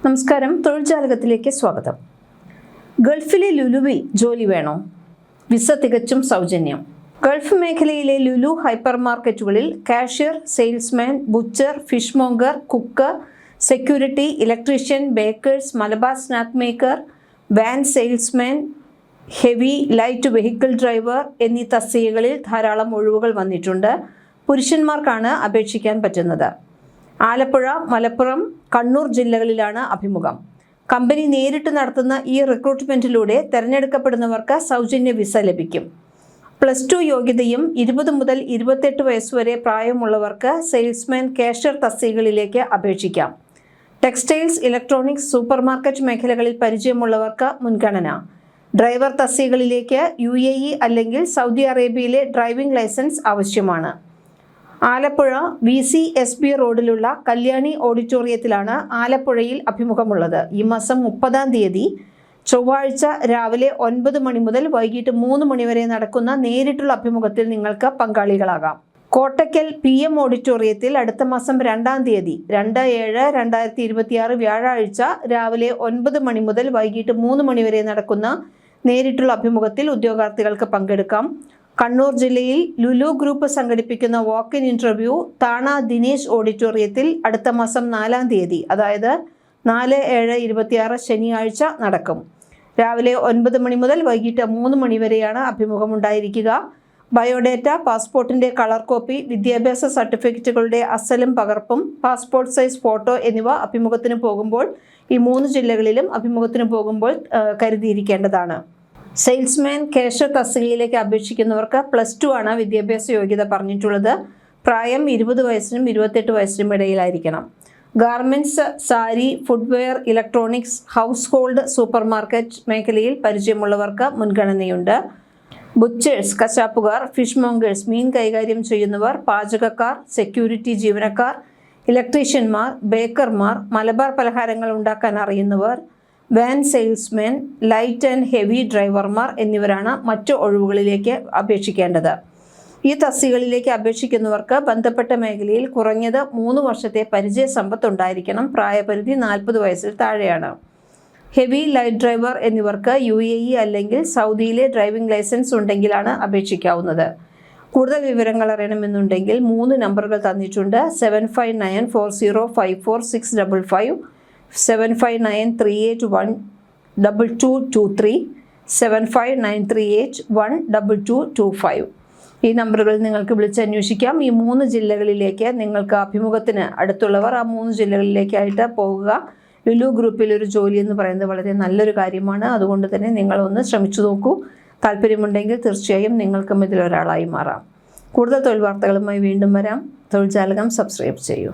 നമസ്കാരം, തൊഴിൽജാലകത്തിലേക്ക് സ്വാഗതം. ഗൾഫിലെ ലുലുവിൽ ജോലി വേണോ? വിസ തികച്ചും സൗജന്യം. ഗൾഫ് മേഖലയിലെ ലുലു ഹൈപ്പർ മാർക്കറ്റുകളിൽ cashier, salesman, butcher, fishmonger, cook, security, electrician, bakers, Malabar snack maker, van salesman, heavy light vehicle driver എന്നീ തസ്തികകളിൽ ധാരാളം ഒഴിവുകൾ വന്നിട്ടുണ്ട്. പുരുഷന്മാർക്കാണ് അപേക്ഷിക്കാൻ പറ്റുന്നത്. ആലപ്പുഴ, മലപ്പുറം, കണ്ണൂർ ജില്ലകളിലാണ് അഭിമുഖം. കമ്പനി നേരിട്ട് നടത്തുന്ന ഈ റിക്രൂട്ട്മെന്റിലൂടെ തിരഞ്ഞെടുക്കപ്പെടുന്നവർക്ക് സൗജന്യ വിസ ലഭിക്കും. +2 യോഗ്യതയും 20 മുതൽ 28 വയസ്സുവരെ പ്രായമുള്ളവർക്ക് സെയിൽസ്മാൻ, കാഷ്യർ തസ്തികകളിലേക്ക് അപേക്ഷിക്കാം. ടെക്സ്റ്റൈൽസ്, ഇലക്ട്രോണിക്സ്, സൂപ്പർമാർക്കറ്റ് മേഖലകളിൽ പരിചയമുള്ളവർക്ക് മുൻഗണന. ഡ്രൈവർ തസ്തികകളിലേക്ക് UAE അല്ലെങ്കിൽ സൗദി അറേബ്യയിലെ ഡ്രൈവിംഗ് ലൈസൻസ് ആവശ്യമാണ്. ആലപ്പുഴ VCSB റോഡിലുള്ള കല്യാണി ഓഡിറ്റോറിയത്തിലാണ് ആലപ്പുഴയിൽ അഭിമുഖമുള്ളത്. ഈ മാസം 30-ാം തീയതി ചൊവ്വാഴ്ച രാവിലെ 9 മണി മുതൽ വൈകിട്ട് 3 മണി വരെ നടക്കുന്ന നേരിട്ടുള്ള അഭിമുഖത്തിൽ നിങ്ങൾക്ക് പങ്കാളികളാകാം. കോട്ടയ്ക്കൽ PM ഓഡിറ്റോറിയത്തിൽ അടുത്ത മാസം 2-ാം തീയതി 2/7/2026 വ്യാഴാഴ്ച രാവിലെ 9 മണി മുതൽ വൈകിട്ട് 3 മണി വരെ നടക്കുന്ന നേരിട്ടുള്ള അഭിമുഖത്തിൽ ഉദ്യോഗാർത്ഥികൾക്ക് പങ്കെടുക്കാം. കണ്ണൂർ ജില്ലയിൽ ലുലു ഗ്രൂപ്പ് സംഘടിപ്പിക്കുന്ന വാക്ക്-ഇൻ ഇന്റർവ്യൂ താണ ദിനേശ് ഓഡിറ്റോറിയത്തിൽ അടുത്ത മാസം 4-ാം തീയതി, അതായത് 4/7/26 ശനിയാഴ്ച നടക്കും. രാവിലെ 9 മണി മുതൽ വൈകിട്ട് 3 മണി വരെയാണ് അഭിമുഖമുണ്ടായിരിക്കുക. ബയോഡേറ്റ, പാസ്പോർട്ടിന്റെ കളർ കോപ്പി, വിദ്യാഭ്യാസ സർട്ടിഫിക്കറ്റുകളുടെ അസലും പകർപ്പും, പാസ്പോർട്ട് സൈസ് ഫോട്ടോ എന്നിവ അഭിമുഖത്തിന് പോകുമ്പോൾ ഈ 3 ജില്ലകളിലും അഭിമുഖത്തിന് പോകുമ്പോൾ കരുതിയിരിക്കേണ്ടതാണ്. സെയിൽസ്മാൻ, കാഷ്യർ തസ്തികയിലേക്ക് അപേക്ഷിക്കുന്നവർക്ക് +2 ആണ് വിദ്യാഭ്യാസ യോഗ്യത പറഞ്ഞിട്ടുള്ളത്. പ്രായം 20 വയസ്സിനും 28 വയസ്സിനും ഇടയിലായിരിക്കണം. Garments, sari, footwear, electronics, household, supermarket മേഖലയിൽ പരിചയമുള്ളവർക്ക് മുൻഗണനയുണ്ട്. ബുച്ചേഴ്സ്, കശാപ്പുകാർ, ഫിഷ് മോംഗേഴ്സ്, മീൻ കൈകാര്യം ചെയ്യുന്നവർ, പാചകക്കാർ, സെക്യൂരിറ്റി ജീവനക്കാർ, ഇലക്ട്രീഷ്യന്മാർ, ബേക്കർമാർ, മലബാർ പലഹാരങ്ങൾ ഉണ്ടാക്കാൻ അറിയുന്നവർ, van salesman, light and heavy ഡ്രൈവർമാർ എന്നിവരാണ് മറ്റു ഒഴിവുകളിലേക്ക് അപേക്ഷിക്കേണ്ടത്. ഈ തസ്തികകളിലേക്ക് അപേക്ഷിക്കുന്നവർക്ക് ബന്ധപ്പെട്ട മേഖലയിൽ കുറഞ്ഞത് 3 വർഷത്തെ പരിചയ സമ്പത്ത് ഉണ്ടായിരിക്കണം. പ്രായപരിധി 40 വയസ്സിൽ താഴെയാണ്. ഹെവി ലൈറ്റ് ഡ്രൈവർ എന്നിവർക്ക് UAE അല്ലെങ്കിൽ സൗദിയിലെ ഡ്രൈവിംഗ് ലൈസൻസ് ഉണ്ടെങ്കിലാണ് അപേക്ഷിക്കാവുന്നത്. കൂടുതൽ വിവരങ്ങൾ അറിയണമെന്നുണ്ടെങ്കിൽ 3 നമ്പറുകൾ തന്നിട്ടുണ്ട്: 7594054655, 7593812223, 7593812225. ഈ നമ്പറുകളിൽ നിങ്ങൾക്ക് വിളിച്ചന്വേഷിക്കാം. ഈ 3 ജില്ലകളിലേക്ക് നിങ്ങൾക്ക് അഭിമുഖത്തിന് അടുത്തുള്ളവർ ആ 3 ജില്ലകളിലേക്കായിട്ട് പോകുക. ലുലു ഗ്രൂപ്പിൽ ഒരു ജോലി എന്ന് പറയുന്നത് വളരെ നല്ലൊരു കാര്യമാണ്. അതുകൊണ്ട് തന്നെ നിങ്ങളൊന്ന് ശ്രമിച്ചു നോക്കൂ. താല്പര്യമുണ്ടെങ്കിൽ തീർച്ചയായും നിങ്ങൾക്കും ഇതിലൊരാളായി മാറാം. കൂടുതൽ തൊഴിൽ വാർത്തകളുമായി വീണ്ടും വരാം. തൊഴിൽജാലകം സബ്സ്ക്രൈബ് ചെയ്യൂ.